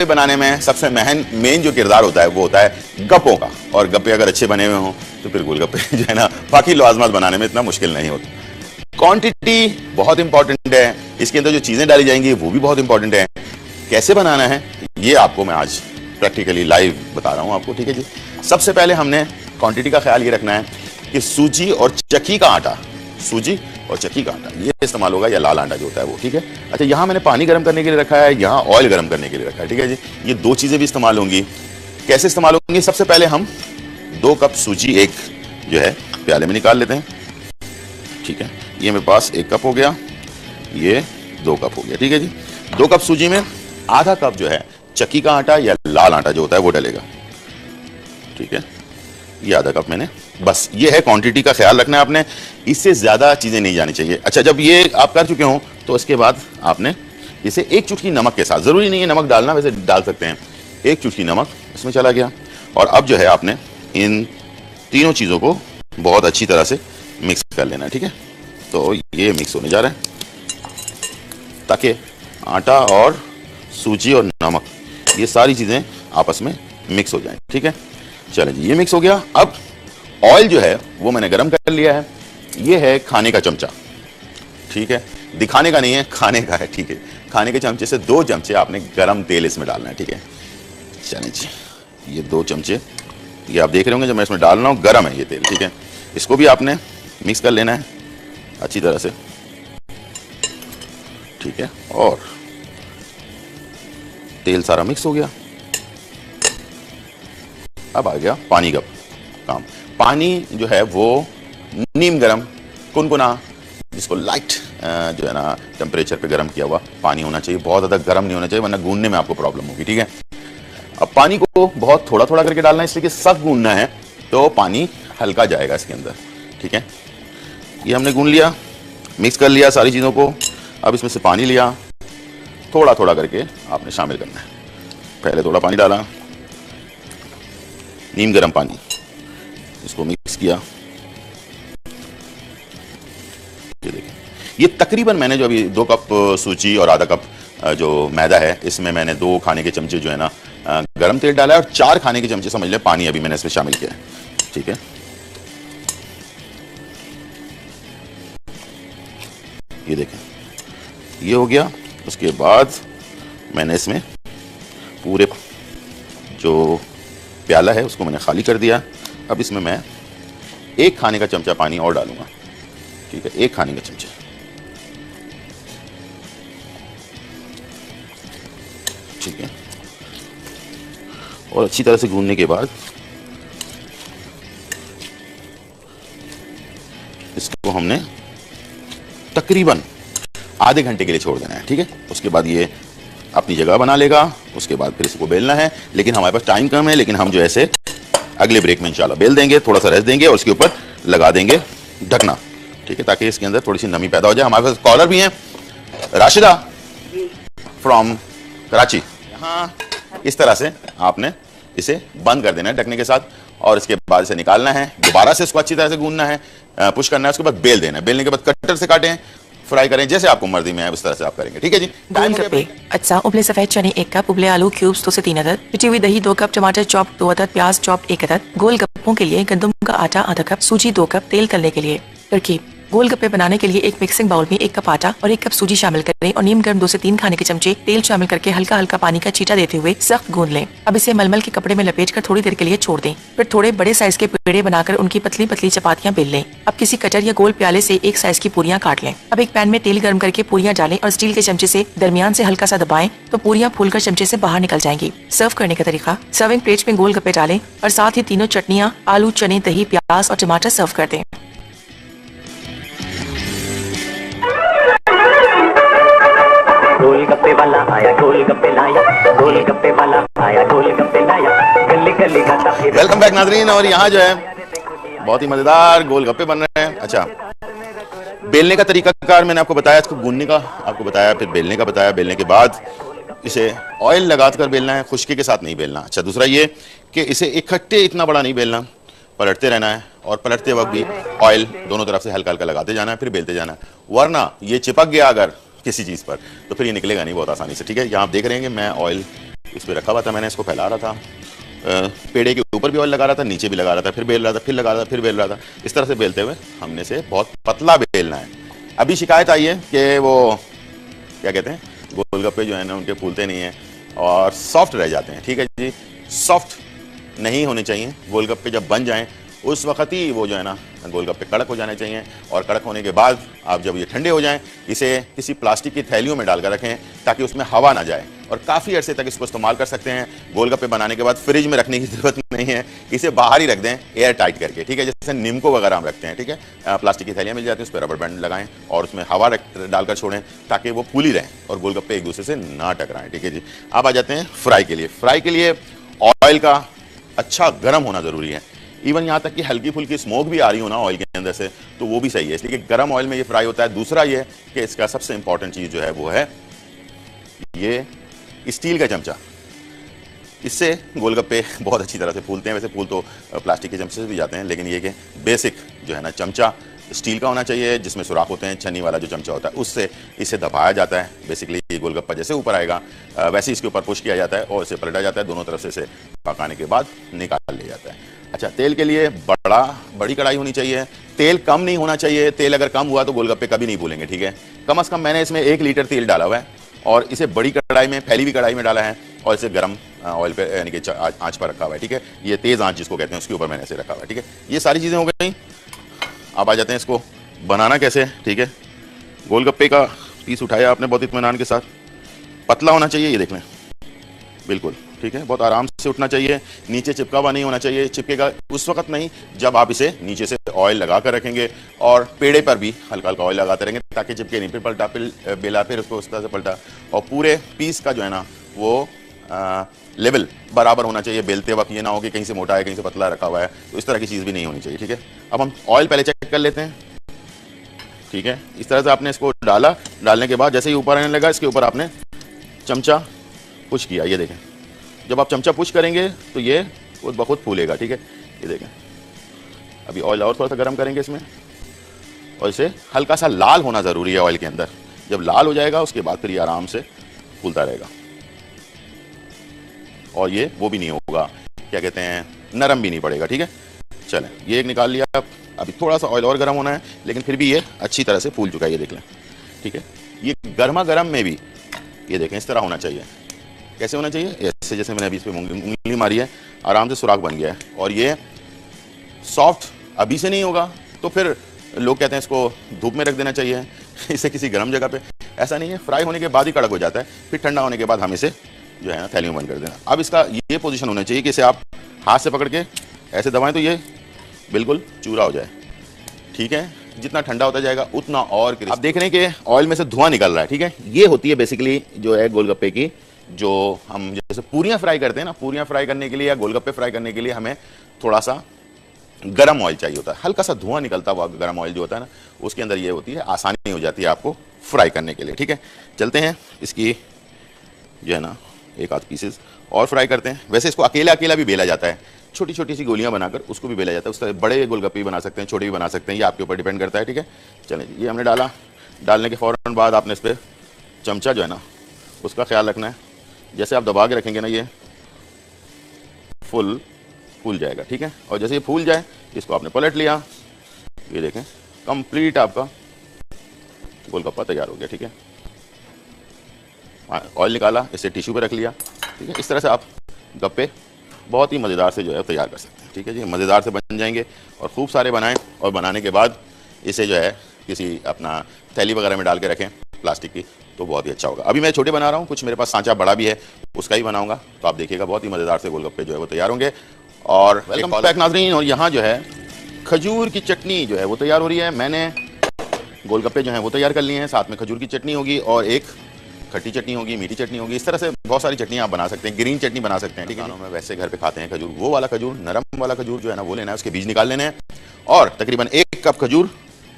गोलगप्पे बनाने में सबसे मेन जो किरदार होता है वो होता है गप्पों का। और गप्पे अगर अच्छे बने हुए हों तो फिर गोलगप्पे जो है ना बाकी लवाजमात बनाने में इतना मुश्किल नहीं होता। क्वांटिटी बहुत इंपॉर्टेंट है, इसके अंदर जो चीजें डाली जाएंगी वो भी बहुत इंपॉर्टेंट है। कैसे बनाना है ये आपको मैं आज प्रैक्टिकली लाइव बता रहा हूं आपको, ठीक है जी। सबसे पहले हमने क्वांटिटी का ख्याल ये रखना है कि सूजी और चक्की का आटा, सूजी और चक्की का आटा ये इस्तेमाल होगा, या लाल आटा जो होता है वो, ठीक है। अच्छा, यहाँ मैंने पानी गर्म करने के लिए रखा है, यहाँ ऑयल गर्म करने के लिए रखा है, ठीक है जी। ये दो चीजें भी इस्तेमाल होंगी। कैसे इस्तेमाल होंगी? सबसे पहले हम 2 कप सूजी एक जो है प्याले में निकाल लेते हैं, ठीक है। ये मेरे पास 1 कप हो गया, ये 2 कप हो गया, ठीक है जी। 2 कप सूजी में आधा कप जो है चक्की का आटा या लाल आटा जो होता है वो डलेगा, ठीक है। ये आधा कप मैंने, बस ये है क्वांटिटी का ख्याल रखना है आपने, इससे ज्यादा चीजें नहीं जानी चाहिए। अच्छा, जब ये आप कर चुके हो तो इसके बाद आपने इसे 1 चुटकी नमक के साथ, जरूरी नहीं है नमक डालना, वैसे डाल सकते हैं, 1 चुटकी नमक इसमें चला गया। और अब जो है आपने इन तीनों चीजों को बहुत अच्छी तरह से मिक्स कर लेना है, ठीक है। तो ये मिक्स होने जा रहा है ताकि आटा और सूजी और नमक ये सारी चीजें आपस में मिक्स हो जाएं, ठीक है। चलें जी, ये मिक्स हो गया। अब ऑयल जो है वो मैंने गरम कर लिया है, ये है खाने का चमचा, ठीक है। दिखाने का नहीं है, खाने का है, ठीक है। खाने के चमचे से 2 चमचे आपने गरम तेल इसमें डालना है, ठीक है। चलें जी, ये 2 चमचे, ये आप देख रहे होंगे जब मैं इसमें डाल रहा हूँ गरम है ये तेल, ठीक है। इसको भी आपने मिक्स कर लेना है अच्छी तरह से, ठीक है। और तेल सारा मिक्स हो गया। अब आ गया पानी का काम। पानी जो है वो नीम गरम कुनकुना, जिसको लाइट जो है ना टेम्परेचर पे गरम किया हुआ पानी होना चाहिए, बहुत ज्यादा गरम नहीं होना चाहिए वरना गूंदने में आपको प्रॉब्लम होगी, ठीक है। अब पानी को बहुत थोड़ा थोड़ा करके डालना है, इसलिए कि सख्त गूंदना है तो पानी हल्का जाएगा इसके अंदर, ठीक है। ये हमने गूंद लिया, मिक्स कर लिया सारी चीजों को। अब इसमें से पानी लिया, थोड़ा थोड़ा करके आपने शामिल करना है। पहले थोड़ा पानी डाला, नीम गरम पानी, इसको मिक्स किया। ये देखिए, ये तकरीबन मैंने जो अभी 2 कप सूजी और आधा कप जो मैदा है इसमें मैंने 2 खाने के चमचे जो है ना गरम तेल डाला है और 4 खाने के चमचे समझ ले पानी अभी मैंने इसमें शामिल किया है, ठीक है। ये देखें, ये हो गया। उसके बाद मैंने इसमें पूरे जो प्याला है उसको मैंने खाली कर दिया। अब इसमें मैं 1 खाने का चमचा पानी और डालूंगा, ठीक है। 1 खाने का चमचा, ठीक है। और अच्छी तरह से गूंदने के बाद इसको हमने तकरीबन आधे घंटे के लिए छोड़ देना है, ठीक है। उसके बाद ये अपनी जगह बना लेगा। उसके बाद फिर इसको बेलना है, लेकिन हमारे पास टाइम कम है, लेकिन हम जो ऐसे अगले ब्रेक में इंशाल्लाह बेल देंगे, थोड़ा सा रेस्ट देंगे और उसके ऊपर लगा देंगे ढकना, ठीक है, ताकि इसके अंदर थोड़ी सी नमी पैदा हो जाए। हमारे पास कॉलर भी हैं, राशिदा फ्रॉम कराची। यहाँ इस तरह से आपने इसे बंद कर देना है ढकने के साथ और इसके बाद इसे निकालना है, दोबारा से इसको अच्छी तरह से गूंदना है, पुश करना है, उसके बाद बेल देना है। बेलने के बाद कटर से काटें, फ्राई करें, जैसे आपको मर्जी में है उस तरह से आप करेंगे, ठीक है जी। गोलगप्पे। अच्छा, उबले सफेद चने 1 कप, उबले आलू क्यूब्स 2 से 3 अदद, पिटी हुई दही 2 कप, टमाटर चॉप 2 अदद, प्याज चॉप 1 अदद। गोलगप्पों के लिए गंदम का आटा आधा कप, सूजी 2 कप, तेल तलने के लिए। तरकीब: गोलगप्पे बनाने के लिए एक मिक्सिंग बाउल में 1 कप आटा और 1 कप सूजी शामिल करें और नीम गर्म 2 से 3 खाने के चमचे तेल शामिल करके हल्का हल्का पानी का छींटा देते हुए सख्त गूंद लें। अब इसे मलमल के कपड़े में लपेटकर थोड़ी देर के लिए छोड़ दें। फिर थोड़े बड़े साइज के पेड़े बनाकर उनकी पतली पतली चपातियां बेल लें। अब किसी कटर या गोल प्याले से 1 साइज की पूरियां काट लें। अब एक पैन में तेल गर्म करके पूरियां डालें और स्टील के चमचे से दरमियान से हल्का सा दबाएं तो पूरियां फूलकर चमचे से बाहर निकल जाएंगी। सर्व करने का तरीका: सर्विंग प्लेट में गोलगप्पे डालें और साथ ही तीनों चटनियां आलू, चने, दही, प्याज और टमाटर सर्व कर दें। गोलगप्पे वाला आया, गोलगप्पे लाया, गोलगप्पे वाला आया, गोलगप्पे लाया, गली गली गाता फिर। वेलकम बैक नाज़रीन। और यहाँ जो है बहुत ही मजेदार गोलगप्पे बन रहे हैं। अच्छा, बेलने का तरीकाकार मैंने आपको बताया, इसको गूंदने का आपको बताया, फिर बेलने का बताया। बेलने के बाद इसे ऑयल लगाकर बेलना है, खुश्की के साथ नहीं बेलना। अच्छा, दूसरा ये कि इसे इकट्ठे इतना बड़ा नहीं बेलना, पलटते रहना है और पलटते वक्त भी ऑयल दोनों तरफ से हल्का हल्का लगाते जाना है, फिर बेलते जाना है, वरना ये चिपक गया अगर किसी चीज पर तो फिर ये निकलेगा नहीं बहुत आसानी से, ठीक है। यहाँ आप देख रहे हैं कि मैं ऑयल इस पर रखा हुआ था, मैंने इसको फैला रहा था, पेड़े के ऊपर भी ऑयल लगा रहा था, नीचे भी लगा रहा था, फिर बेल रहा था, फिर लगा रहा था, फिर बेल रहा था। इस तरह से बेलते हुए हमने से बहुत पतला बेलना है। अभी शिकायत आई है कि वो क्या कहते हैं, गोलगप्पे जो है ना उनके फूलते नहीं हैं और सॉफ्ट रह जाते हैं। ठीक है जी, सॉफ्ट नहीं होने चाहिए। गोलगप्पे जब बन जाएं उस वक्त ही वो जो है ना गोलगप्पे कड़क हो जाने चाहिए, और कड़क होने के बाद आप जब ये ठंडे हो जाएं इसे किसी प्लास्टिक की थैलियों में डालकर रखें ताकि उसमें हवा ना जाए, और काफ़ी अरसे तक इसको इस्तेमाल कर सकते हैं। गोलगप्पे बनाने के बाद फ्रिज में रखने की जरूरत नहीं है, इसे बाहर ही रख दें एयर टाइट करके। ठीक है, जैसे निम्को वगैरह हम रखते हैं। ठीक है, प्लास्टिक की थैलियाँ मिल जाती हैं, उस पर रबर बैंड लगाएं और उसमें हवा डालकर छोड़ें ताकि वो फूली रहें और गोलगप्पे एक दूसरे से ना टकराएं। ठीक है जी, अब आ जाते हैं फ्राई के लिए। फ्राई के लिए ऑयल का अच्छा गर्म होना जरूरी है। इवन यहाँ तक कि हल्की फुल्की स्मोक भी आ रही हो ना ऑयल के अंदर से तो वो भी सही है, इसलिए कि गर्म ऑयल में ये फ्राई होता है। दूसरा ये कि इसका सबसे इंपॉर्टेंट चीज जो है वो है ये स्टील का चमचा। इससे गोलगप्पे बहुत अच्छी तरह से फूलते हैं। वैसे फूल तो प्लास्टिक के चमचे से भी जाते हैं, लेकिन ये कि बेसिक जो है ना चमचा स्टील का होना चाहिए जिसमें सुराख होते हैं। छन्नी वाला जो चमचा होता है उससे इसे दबाया जाता है। बेसिकली ये गोलगप्पा जैसे ऊपर आएगा वैसे इसके ऊपर पुश किया जाता है और इसे पलटा जाता है। दोनों तरफ से इसे पकाने के बाद निकाल लिया जाता है। अच्छा, तेल के लिए बड़ी कढ़ाई होनी चाहिए। तेल कम नहीं होना चाहिए, तेल अगर कम हुआ तो गोलगप्पे कभी नहीं फूलेंगे। ठीक है, कम से कम मैंने इसमें 1 लीटर तेल डाला हुआ है और इसे बड़ी कढ़ाई में, फैली हुई कढ़ाई में डाला है और इसे गर्म ऑयल पे यानी कि आंच पर रखा हुआ है। ठीक है, ये तेज आंच जिसको कहते हैं उसके ऊपर मैंने इसे रखा हुआ है। ठीक है, ये सारी चीज़ें हो गई। अब आ जाते हैं इसको बनाना कैसे। ठीक है, गोलगप्पे का पीस उठाया आपने बहुत इत्मीनान के साथ, पतला होना चाहिए, ये देख लें बिल्कुल। ठीक है, बहुत आराम से उठना चाहिए, नीचे चिपका हुआ नहीं होना चाहिए। चिपकेगा उस वक्त नहीं जब आप इसे नीचे से ऑयल लगा कर रखेंगे और पेड़े पर भी हल्का हल्का ऑयल लगाते रहेंगे ताकि चिपके नहीं। फिर पलटा, फिर बेला, फिर उसको उस तरह से पलटा, और पूरे पीस का जो है ना वो लेवल बराबर होना चाहिए। बेलते वक्त ये ना हो कि कहीं से मोटा है कहीं से पतला रखा हुआ है, तो इस तरह की चीज़ भी नहीं होनी चाहिए। ठीक है, अब हम ऑयल पहले चेक कर लेते हैं। ठीक है, इस तरह से आपने इसको डाला, डालने के बाद जैसे ही ऊपर आने लगा इसके ऊपर आपने चमचा पुश किया। ये देखें, जब आप चमचा पुश करेंगे तो ये खुद ब खुद फूलेगा। ठीक है, ये देखें। अभी ऑयल और थोड़ा सा गर्म करेंगे इसमें और इसे हल्का सा लाल होना ज़रूरी है ऑयल के अंदर। जब लाल हो जाएगा उसके बाद फिर ये आराम से फूलता रहेगा और ये वो भी नहीं होगा, क्या कहते हैं, नरम भी नहीं पड़ेगा। ठीक है, चलें, ये एक निकाल लिया। अभी थोड़ा सा ऑयल और गर्म होना है, लेकिन फिर भी ये अच्छी तरह से फूल चुका है, ये देख लें। ठीक है, ये गर्मा गर्म में भी ये देखें इस तरह होना चाहिए। कैसे होना चाहिए, ऐसे जैसे मैंने अभी इस पर उंगली मारी है, आराम से सुराख बन गया है। और ये सॉफ्ट अभी से नहीं होगा तो फिर लोग कहते हैं इसको धूप में रख देना चाहिए इसे किसी गर्म जगह पे। ऐसा नहीं है, फ्राई होने के बाद ही कड़क हो जाता है, फिर ठंडा होने के बाद हम इसे जो है ना थैली में बंद कर देना। अब इसका ये पोजीशन होना चाहिए कि इसे आप हाथ से पकड़ के ऐसे दबाएं तो ये बिल्कुल चूरा हो जाए। ठीक है, जितना ठंडा होता जाएगा उतना और आप देख रहे हैं कि ऑयल में से धुआं निकल रहा है। ठीक है, ये होती है बेसिकली जो है गोलगप्पे की, जो हम जैसे पूरियां फ्राई करते हैं ना, पूरियां फ्राई करने के लिए या गोलगप्पे फ्राई करने के लिए हमें थोड़ा सा गर्म ऑयल चाहिए होता है। हल्का सा धुआं निकलता हुआ गर्म ऑयल जो होता है ना, उसके अंदर ये होती है, आसानी हो जाती है आपको फ्राई करने के लिए। ठीक है, चलते हैं इसकी जो है ना एक आध पीसेस और फ्राई करते हैं। वैसे इसको अकेला अकेला भी बेला जाता है, छोटी छोटी सी गोलियां बनाकर उसको भी बेला जाता है। उस तरह बड़े गोलगप्पे भी बना सकते हैं, छोटे भी बना सकते हैं, ये आपके ऊपर डिपेंड करता है। ठीक है, चलें, ये हमने डाला। डालने के फ़ौरन बाद आपने इस पर चमचा जो है ना उसका ख्याल रखना है। जैसे आप दबा के रखेंगे ना ये फूल जाएगा। ठीक है, और जैसे ये फूल जाए इसको आपने पलट लिया, ये देखें कंप्लीट आपका गोलगप्पा तैयार हो गया। ठीक है, ऑयल निकाला, इसे टिश्यू पे रख लिया। ठीक है, इस तरह से आप गप्पे बहुत ही मज़ेदार से जो है तैयार कर सकते हैं। ठीक है जी, मज़ेदार से बन जाएंगे और खूब सारे बनाएं और बनाने के बाद इसे जो है किसी अपना थैली वगैरह में डाल के रखें प्लास्टिक की, तो बहुत ही अच्छा होगा। अभी मैं छोटे बना रहा हूँ, कुछ मेरे पास सांचा बड़ा भी है, उसका ही बनाऊंगा, तो आप देखिएगा बहुत ही मज़ेदार से गोलगप्पे जो है वो तैयार होंगे। और वेलकम बैक नाज़रीन, और यहाँ जो है खजूर की चटनी जो है वो तैयार हो रही है। मैंने गोलगप्पे जो हैं वो तैयार कर लिए हैं, साथ में खजूर की चटनी होगी और एक खट्टी चटनी होगी, मीठी चटनी होगी। इस तरह से बहुत सारी चटनी आप बना सकते हैं, ग्रीन चटनी बना सकते हैं। ठीक है, में वैसे घर पे खाते हैं खजूर, वो वाला खजूर, नरम वाला खजूर जो है ना वो लेना है, उसके बीज निकाल लेने हैं और तकरीबन 1 कप खजूर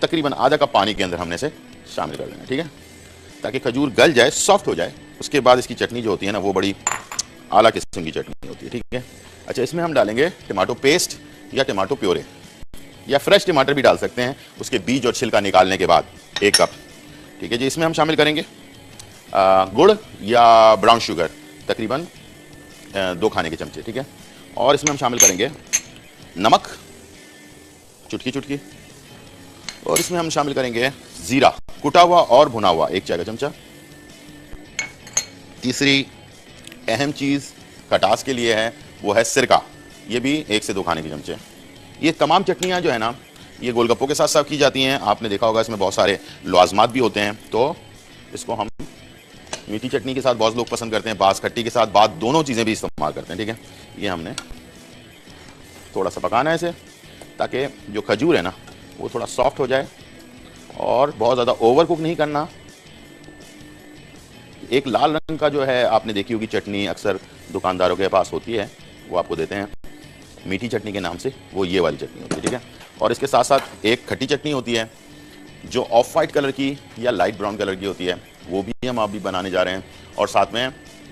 तकरीबन आधा कप पानी के अंदर हमने से शामिल कर लेना है। ठीक है, ताकि खजूर गल जाए, सॉफ्ट हो जाए। उसके बाद इसकी चटनी जो होती है ना वो बड़ी आला किस्म की चटनी होती है। ठीक है, अच्छा, इसमें हम डालेंगे टमाटो पेस्ट या टमाटो प्योरे या फ्रेश टमाटर भी डाल सकते हैं, उसके बीज और छिलका निकालने के बाद 1 कप। ठीक है जी, इसमें हम शामिल करेंगे गुड़ या ब्राउन शुगर तकरीबन 2 खाने के चमचे, ठीक है। और इसमें हम शामिल करेंगे नमक, चुटकी चुटकी, और इसमें हम शामिल करेंगे जीरा, कुटा हुआ और भुना हुआ 1 चाय का चमचा। तीसरी अहम चीज खटास के लिए है वो है सिरका, ये भी 1 से 2 खाने के चमचे। ये तमाम चटनियां जो है ना, ये गोलगप्पों के साथ सर्व की जाती हैं। आपने देखा होगा इसमें बहुत सारे लवाजमात भी होते हैं, तो इसको हम मीठी चटनी के साथ बहुत लोग पसंद करते हैं, बास खट्टी के साथ, बात दोनों चीज़ें भी इस्तेमाल करते हैं, ठीक है। ये हमने थोड़ा सा पकाना है इसे, ताकि जो खजूर है ना वो थोड़ा सॉफ्ट हो जाए, और बहुत ज़्यादा ओवर कुक नहीं करना। एक लाल रंग का जो है, आपने देखी होगी चटनी अक्सर दुकानदारों के पास होती है, वो आपको देते हैं मीठी चटनी के नाम से, वो ये वाली चटनी होती है, ठीक है। और इसके साथ साथ एक खट्टी चटनी होती है जो ऑफ वाइट कलर की या लाइट ब्राउन कलर की होती है, वो भी हम अभी बनाने जा रहे हैं। और साथ में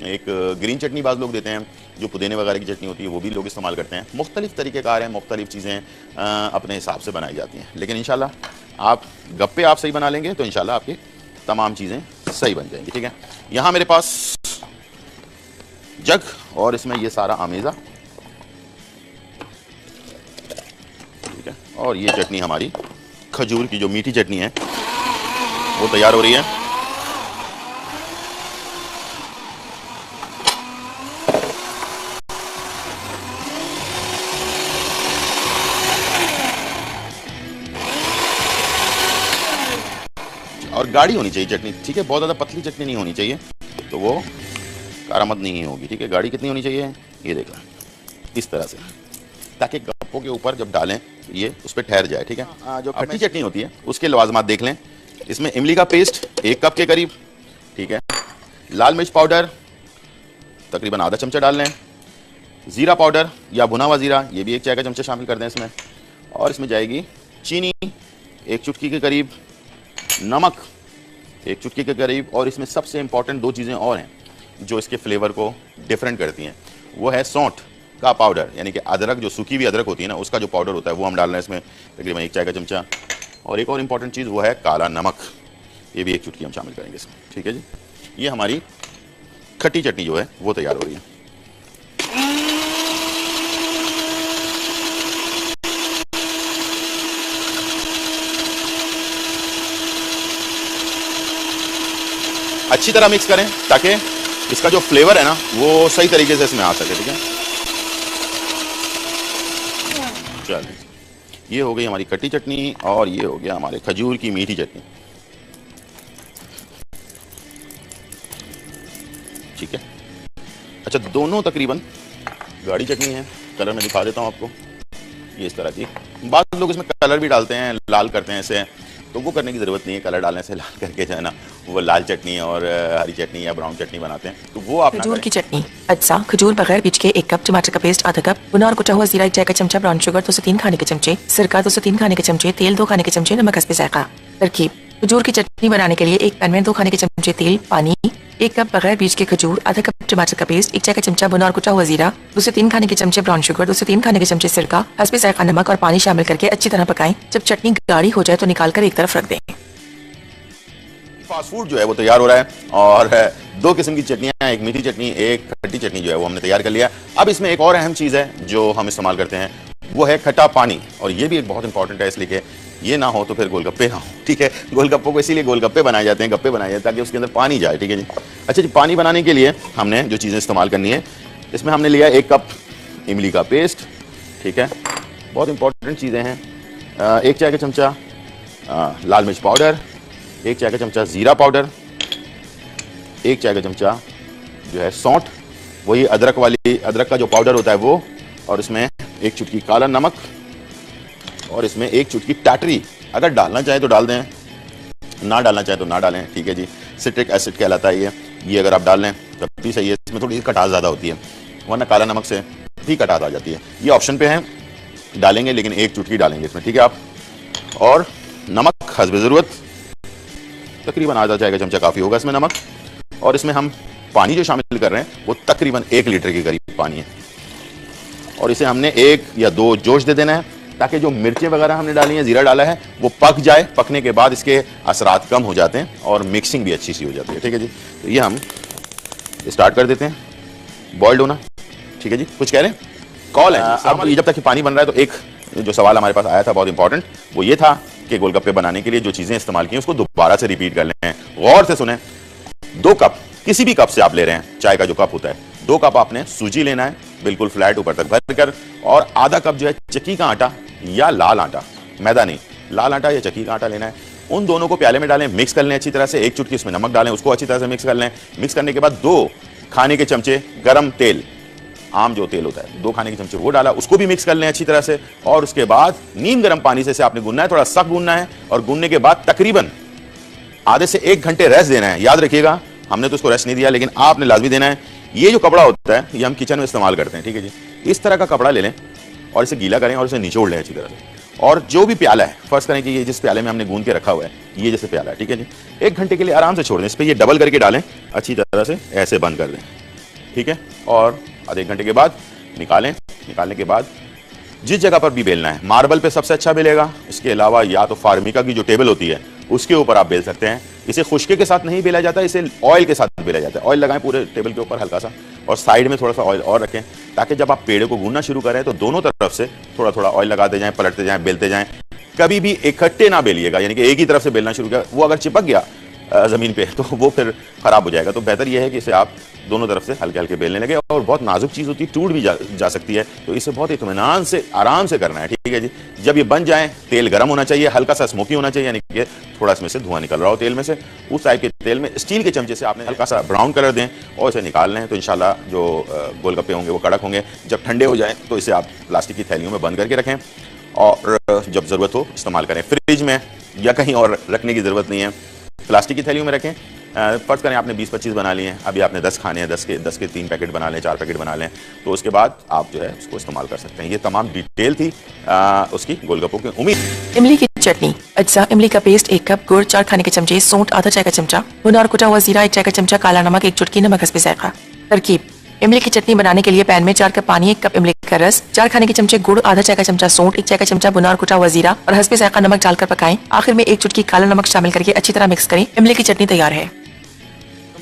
एक ग्रीन चटनी बाज़ लोग देते हैं, जो पुदीने वगैरह की चटनी होती है, वो भी लोग इस्तेमाल करते हैं। मुख्तलिफ तरीक़ेकार हैं, मुख्तलिफ चीज़ें अपने हिसाब से बनाई जाती हैं, लेकिन इंशाल्लाह आप गप्पे आप सही बना लेंगे तो इंशाल्लाह आपकी तमाम चीज़ें सही बन जाएंगी, ठीक है। यहाँ मेरे पास जग और इसमें ये सारा आमेज़ा, ठीक है। और ये चटनी हमारी खजूर की जो मीठी चटनी है वो तैयार हो रही है। और गाढ़ी होनी चाहिए चटनी, ठीक है, बहुत ज़्यादा पतली चटनी नहीं होनी चाहिए, तो वो कारामद नहीं होगी, ठीक है। गाढ़ी कितनी होनी चाहिए, ये देखो इस तरह से, ताकि गप्पों के ऊपर जब डालें तो ये उस पर ठहर जाए, ठीक है। जो खट्टी चटनी होती है उसके लवाजमात देख लें। इसमें इमली का पेस्ट 1 कप के करीब, ठीक है। लाल मिर्च पाउडर तकरीबन आधा चमचा डाल लें। ज़ीरा पाउडर या भुना हुआ ज़ीरा, ये भी 1 चाय का चमचा शामिल कर दें इसमें। और इसमें जाएगी चीनी 1 चुटकी के करीब, नमक 1 चुटकी के करीब, और इसमें सबसे इंपॉर्टेंट 2 चीज़ें और हैं जो इसके फ्लेवर को डिफरेंट करती हैं, वो है सौंठ का पाउडर, यानी कि अदरक, जो सूखी हुई अदरक होती है ना, उसका जो पाउडर होता है वो हम डाल रहे हैं इसमें तकरीबन 1 चाय का चमचा। और एक और इंपॉर्टेंट चीज़ वो है काला नमक, ये भी 1 चुटकी हम शामिल करेंगे इसमें, ठीक है जी। ये हमारी खट्टी चटनी जो है वो तैयार हो रही है। अच्छी तरह मिक्स करें ताकि इसका जो फ्लेवर है ना वो सही तरीके से इसमें आ सके, ठीक है। चलिए, ये हो गई हमारी खट्टी चटनी और ये हो गया हमारे खजूर की मीठी चटनी, ठीक है। अच्छा, दोनों तकरीबन गाढ़ी चटनी है, कलर में दिखा देता हूँ आपको, ये इस तरह की। बाद लोग इसमें कलर भी डालते हैं, लाल करते हैं इसे, तो वो करने की ज़रूरत नहीं है। कलर डालने से लाल करके जो है ना वो लाल चटनी और हरी चटनी या ब्राउन चटनी बनाते हैं, तो वो आप खजूर की चटनी। अज्जा खजूर बगैर बीज के 1 कप, टमाटर का पेस्ट आधा कप, भुना और कुटा हुआ जीरा 1 चाय का चमचा, ब्राउन शुगर 2 से 3 खाने के चमचे, सिरका 2 से 3 खाने के चमचे, तेल 2 खाने के चमचे, नमक हस्बे जायका। तरकीब: खजूर की चटनी बनाने के लिए एक पैन में 2 खाने के चमचे तेल, पानी, 1 कप बगैर बीज के खजूर, आधा कप टमाटर का पेस्ट, 1 चाय का चमचा भुना और कुटा हुआ जीरा, 2 से 3 खाने के चमचे ब्राउन शुगर, 2 से 3 खाने के चमचे सिरका, हस्बे जायका नमक और पानी शामिल करके अच्छी तरह पकाएं। जब चटनी गाढ़ी हो जाए तो निकाल कर एक तरफ रख दें। फास्ट फूड जो है वो तैयार हो रहा है, और 2 किस्म की चटनियां, एक मीठी चटनी, एक खट्टी चटनी जो है वो हमने तैयार कर लिया। अब इसमें एक और अहम चीज़ है जो हम इस्तेमाल करते हैं, वो है खट्टा पानी, और ये भी एक बहुत इंपॉर्टेंट है, इसलिए कि ये ना हो तो फिर गोलगप्पे ना हो, ठीक है। गोलगप्पों को इसीलिए गोलगप्पे बनाए जाते हैं, गप्पे बनाए जाते हैं ताकि उसके अंदर पानी जाए, ठीक है जी। अच्छा जी, पानी बनाने के लिए हमने जो चीज़ें इस्तेमाल करनी है, इसमें हमने लिया 1 कप इमली का पेस्ट, ठीक है। बहुत इंपॉर्टेंट चीज़ें हैं, 1 चाय का चमचा लाल मिर्च पाउडर, 1 चाय का चमचा ज़ीरा पाउडर, 1 चाय का चमचा जो है सौंठ, वही अदरक वाली, अदरक का जो पाउडर होता है वो, और इसमें 1 चुटकी काला नमक, और इसमें 1 चुटकी टाटरी। अगर डालना चाहे तो डाल दें, ना डालना चाहे तो ना डालें, ठीक है जी। सिट्रिक एसिड कहलाता है ये अगर आप डाल लें तब भी सही है, इसमें थोड़ी खटास ज़्यादा होती है, वरना काला नमक से भी खटास आ जाती है। ये ऑप्शन पे है, डालेंगे लेकिन 1 चुटकी डालेंगे इसमें, ठीक है आप। और नमक हस्बे ज़रूरत, तकरीबन आधा चाय का चमचा काफ़ी होगा इसमें नमक। और इसमें हम पानी जो शामिल कर रहे हैं वो तकरीबन 1 लीटर के करीब पानी है, और इसे हमने 1 या 2 जोश दे देना है ताकि जो मिर्चें वगैरह हमने डाली हैं, जीरा डाला है, वो पक जाए। पकने के बाद इसके असरात कम हो जाते हैं और मिक्सिंग भी अच्छी सी हो जाती है, ठीक है जी। तो ये हम स्टार्ट कर देते हैं बॉइल्ड होना। ठीक है जी, कुछ कह रहे हैं? कॉल है। अब ये जब तक कि पानी बन रहा है तो एक जो सवाल हमारे पास आया था बहुत इंपॉर्टेंट, वो ये था कि गोलगप्पे बनाने के लिए जो चीजें इस्तेमाल की उसको दोबारा से रिपीट कर लें। गौर से सुने, 2 कप, किसी भी कप से आप ले रहे हैं, चाय का जो कप होता है, 2 कप आपने सूजी लेना है, बिल्कुल फ्लैट ऊपर तक भर कर, और आधा कप जो है चक्की का आटा या लाल आटा, मैदा नहीं, लाल आटा या चक्की का आटा लेना है। उन दोनों को प्याले में डालें, मिक्स कर लें अच्छी तरह से, 1 चुटकी उसमें नमक डालें, उसको अच्छी तरह से मिक्स कर लें। मिक्स करने के बाद 2 खाने के चमचे गरम तेल, आम जो तेल होता है, 2 खाने के चमचे वो डाला, उसको भी मिक्स कर लें अच्छी तरह से। और उसके बाद नीम गर्म पानी से आपने गूंदना है, थोड़ा सख्त गूंदना है, और गूंदने के बाद तकरीबन आधे से 1 घंटे रेस्ट देना है। याद रखिएगा, हमने तो उसको रेस्ट नहीं दिया, लेकिन आपने लाजमी देना है। ये जो कपड़ा होता है ये हम किचन में इस्तेमाल करते हैं, ठीक है जी। इस तरह का कपड़ा ले लें और इसे गीला करें और इसे निचोड़ लें अच्छी तरह से। और जो भी प्याला है, फर्स्ट करें कि ये जिस प्याले में हमने गूंद के रखा हुआ है, ये जैसे प्याला है, ठीक है जी, 1 घंटे के लिए आराम से छोड़ दें। इस पर ये डबल करके डालें, अच्छी तरह से ऐसे बंद कर दें, ठीक है। और आधे 1 घंटे के बाद निकालें। निकालने के बाद जिस जगह पर भी बेलना है, मार्बल पे सबसे अच्छा बेलेगा, इसके अलावा या तो फार्मिका की जो टेबल होती है उसके ऊपर आप बेल सकते हैं। इसे खुश्के के साथ नहीं बेला जाता, इसे ऑयल के साथ बेला जाता है। ऑयल लगाएं पूरे टेबल के ऊपर हल्का सा, और साइड में थोड़ा सा ऑयल और रखें, ताकि जब आप पेड़े को गूंदना शुरू करें तो दोनों तरफ से थोड़ा थोड़ा ऑयल लगाते जाएं, पलटते जाएं, बेलते जाएं। कभी भी इकट्ठे ना बेलिएगा, यानी कि एक ही तरफ से बेलना शुरू किया, वो अगर चिपक गया जमीन पे तो वो फिर खराब हो जाएगा। तो बेहतर यह है कि इसे आप दोनों तरफ से हल्के हल्के बेलने लगे। और बहुत नाजुक चीज होती है, टूट भी जा सकती है, तो इसे बहुत इत्मीनान से आराम से करना है, ठीक है जी। जब ये बन जाए, तेल गर्म होना चाहिए, हल्का सा स्मोकी होना चाहिए, यानी कि थोड़ा इसमें से धुआं निकल रहा हो तेल में से। उस टाइप के तेल में स्टील के चमचे से आपने हल्का सा ब्राउन कलर दें और इसे निकाल लें, तो इंशाल्लाह जो गोलगप्पे होंगे वो कड़क होंगे। जब ठंडे हो जाए तो इसे आप प्लास्टिक की थैलियों में बंद करके रखें, और जब जरूरत हो इस्तेमाल करें। फ्रिज में या कहीं और रखने की जरूरत नहीं है, प्लास्टिक की थैलियों में रखें। फर्ज करें आपने 20-25 बना लिए हैं, अभी आपने 10 खाने हैं, 10 के 3 पैकेट बना लें, 4 पैकेट बना लें, तो उसके बाद आप जो है उसको इस्तेमाल कर सकते हैं। ये तमाम डिटेल थी उसकी गोलगप्पों की। उम्मीद। इमली की चटनी। अज्जा: इमली का पेस्ट 1 कप, गुड़ 4 खाने के चमचे, सौंठ आधा चाय का चमचा, भुना और कुटा हुआ जीरा 1 चाय का चमचा, काला नमक 1 चुटकी, नमक हस्बे जायका। तरकीब: इमली की चटनी बनाने के लिए पैन में 4 कप पानी, 1 कप इमली का रस, 4 खाने के चमचे गुड़, आधा चाय का चमचा सौंठ, 1 चाय का चमचा भुना और कुटा हुआ जीरा और हस्बे जायका नमक डालकर पकाएं। आखिर में 1 चुटकी काला नमक शामिल करके अच्छी तरह मिक्स करें। इमली की चटनी तैयार है।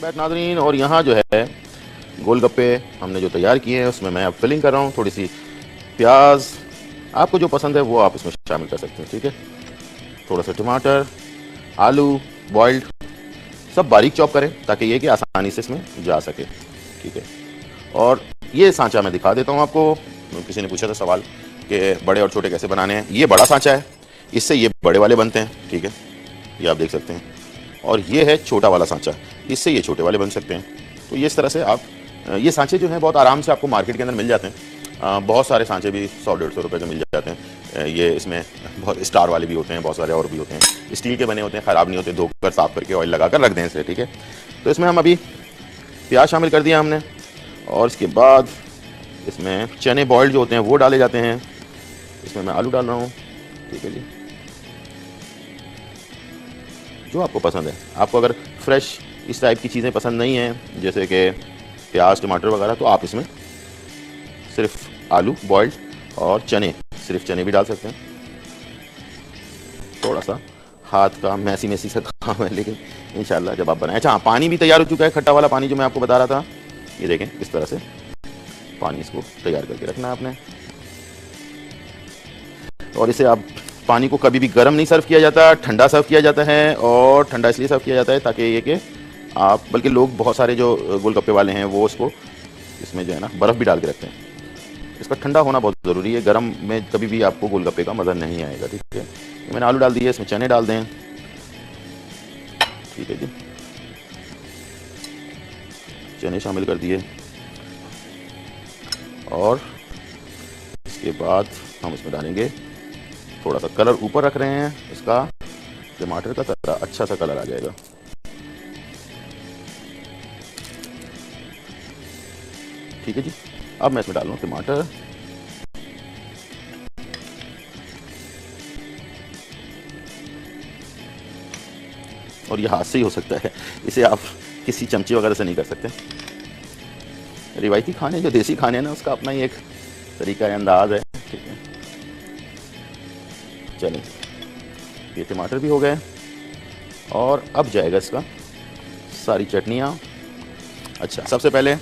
नाज़रीन, और यहाँ जो है गोलगप्पे हमने जो तैयार किए हैं उसमें मैं अब फिलिंग कर रहा हूँ। थोड़ी सी प्याज, आपको जो पसंद है वो आप इसमें शामिल कर सकते हैं, ठीक है। थोड़ा सा टमाटर, आलू बॉइल्ड, सब बारीक चॉप करें ताकि ये कि आसानी से इसमें जा सके, ठीक है। और ये सांचा मैं दिखा देता हूँ आपको। किसी ने पूछा था सवाल कि बड़े और छोटे कैसे बनाने हैं। ये बड़ा सांचा है, इससे ये बड़े वाले बनते हैं, ठीक है, ये आप देख सकते हैं। और ये है छोटा वाला सांचा, इससे ये छोटे वाले बन सकते हैं। तो ये इस तरह से आप, ये सांचे जो हैं बहुत आराम से आपको मार्केट के अंदर मिल जाते हैं। बहुत सारे सांचे भी 100-150 रुपये के मिल जाते हैं। ये इसमें बहुत स्टार वाले भी होते हैं, बहुत सारे और भी होते हैं, स्टील के बने होते हैं, ख़राब नहीं होते, धोकर साफ करके ऑयल लगाकर रख दें इसे, ठीक है। तो इसमें हम अभी प्याज शामिल कर दिया हमने, और इसके बाद इसमें चने बॉइल्ड जो होते हैं वो डाले जाते हैं। इसमें मैं आलू डाल रहा हूँ, ठीक है जी, जो आपको पसंद है। आपको अगर फ्रेश इस टाइप की चीज़ें पसंद नहीं हैं, जैसे कि प्याज टमाटर वगैरह, तो आप इसमें सिर्फ आलू बॉइल्ड और चने, सिर्फ चने भी डाल सकते हैं। थोड़ा सा हाथ का मैसी सा काम है, लेकिन इंशाल्लाह जब आप बनाएं। अच्छा हाँ, पानी भी तैयार हो चुका है, खट्टा वाला पानी जो मैं आपको बता रहा था। ये देखें, इस तरह से पानी इसको तैयार करके रखना है आपने। और इसे आप, पानी को कभी भी गर्म नहीं सर्व किया जाता, ठंडा सर्व किया जाता है। और ठंडा इसलिए सर्व किया जाता है ताकि ये कि आप, बल्कि लोग बहुत सारे जो गोलगप्पे वाले हैं वो उसको इसमें जो है ना बर्फ़ भी डाल के रखते हैं। इसका ठंडा होना बहुत ज़रूरी है, गर्म में कभी भी आपको गोलगप्पे का मज़ा नहीं आएगा, ठीक है। मैंने आलू डाल दिए, इसमें चने डाल दें, ठीक है जी, चने शामिल कर दिए। और इसके बाद हम इसमें डालेंगे थोड़ा सा कलर, ऊपर रख रहे हैं इसका, टमाटर का तरह अच्छा सा कलर आ जाएगा। ठीक है जी, अब मैं इसमें डाल रहा हूँ टमाटर, और ये हाथ से ही हो सकता है, इसे आप किसी चमचे वगैरह से नहीं कर सकते। रिवायती खाने, जो देसी खाने हैं ना, उसका अपना ही एक तरीका है, अंदाज है, ठीक है। चलिए, ये टमाटर भी हो गए, और अब जाएगा इसका सारी चटनियाँ। अच्छा, सबसे पहले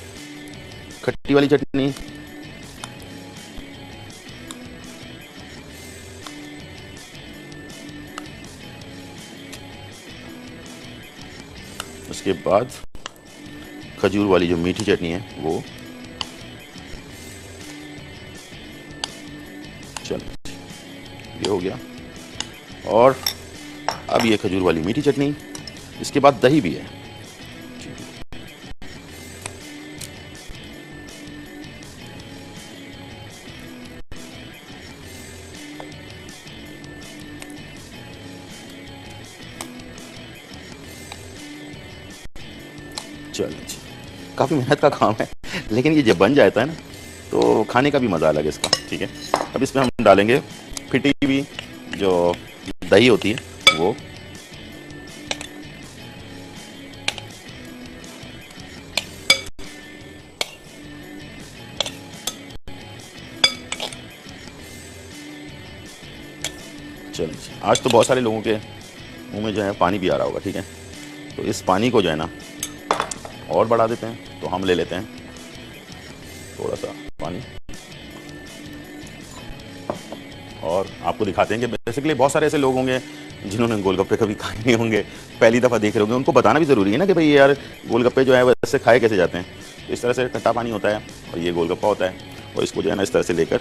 खट्टी वाली चटनी इसके बाद खजूर वाली जो मीठी चटनी है वो, चलो ये हो गया। और अब ये खजूर वाली मीठी चटनी, इसके बाद दही भी है। चलो जी, काफ़ी मेहनत का काम है, लेकिन ये जब बन जाता है ना तो खाने का भी मज़ा अलग है इसका। ठीक है, अब इसमें हम डालेंगे फिटी हुई जो दही होती है वो, चलो जी। आज तो बहुत सारे लोगों के मुंह में जो है पानी भी आ रहा होगा। ठीक है, तो इस पानी को जो है ना और बढ़ा देते हैं। तो हम ले लेते हैं थोड़ा सा पानी और आपको दिखाते हैं कि बेसिकली बहुत सारे ऐसे लोग होंगे जिन्होंने गोलगप्पे कभी खाए नहीं होंगे, पहली दफ़ा देख रहे होंगे। उनको बताना भी ज़रूरी है ना कि भाई यार गोलगप्पे जो है वैसे खाए कैसे जाते हैं। तो इस तरह से खट्टा पानी होता है और ये गोलगप्पा होता है, और इसको जो है ना इस तरह से लेकर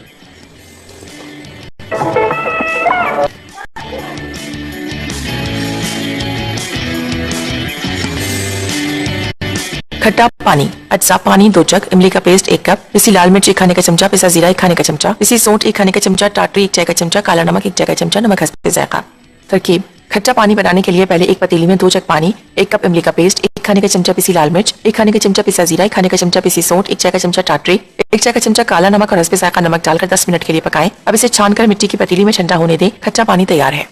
खट्टा पानी, अज्जा पानी 2 जग, इमली का पेस्ट 1 कप, पिसी लाल मिर्च 1 खाने का चमचा, पिसा जीरा 1 खाने का चमचा, पिसी सौंठ 1 खाने का चमचा, टाटरी 1 चाय का चमचा, काला नमक 1 चाय का चमचा, नमक हस्बे जायका। तरकीब: खट्टा पानी बनाने के लिए पहले एक पतीली में 2 जग पानी, 1 कप इमली का पेस्ट, 1 खाने का चमचा पिसी लाल मिर्च, 1 खाने का चमचा पिसा जीरा, 1 खाने का चमचा पिसी सौंठ, 1 चाय का चमचा टाटरी, 1 चाय का चमचा काला नमक और हस्बे जायका नमक डालकर 10 मिनट के लिए पकाएं। अब इसे छानकर मिट्टी की पतीली में ठंडा होने दें। खट्टा पानी तैयार है।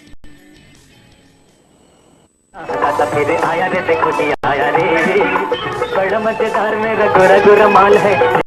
दादा फिर आया रे, देखो जी आया रे, बड़ा मजेदार मेरा गोरा गोरा माल है।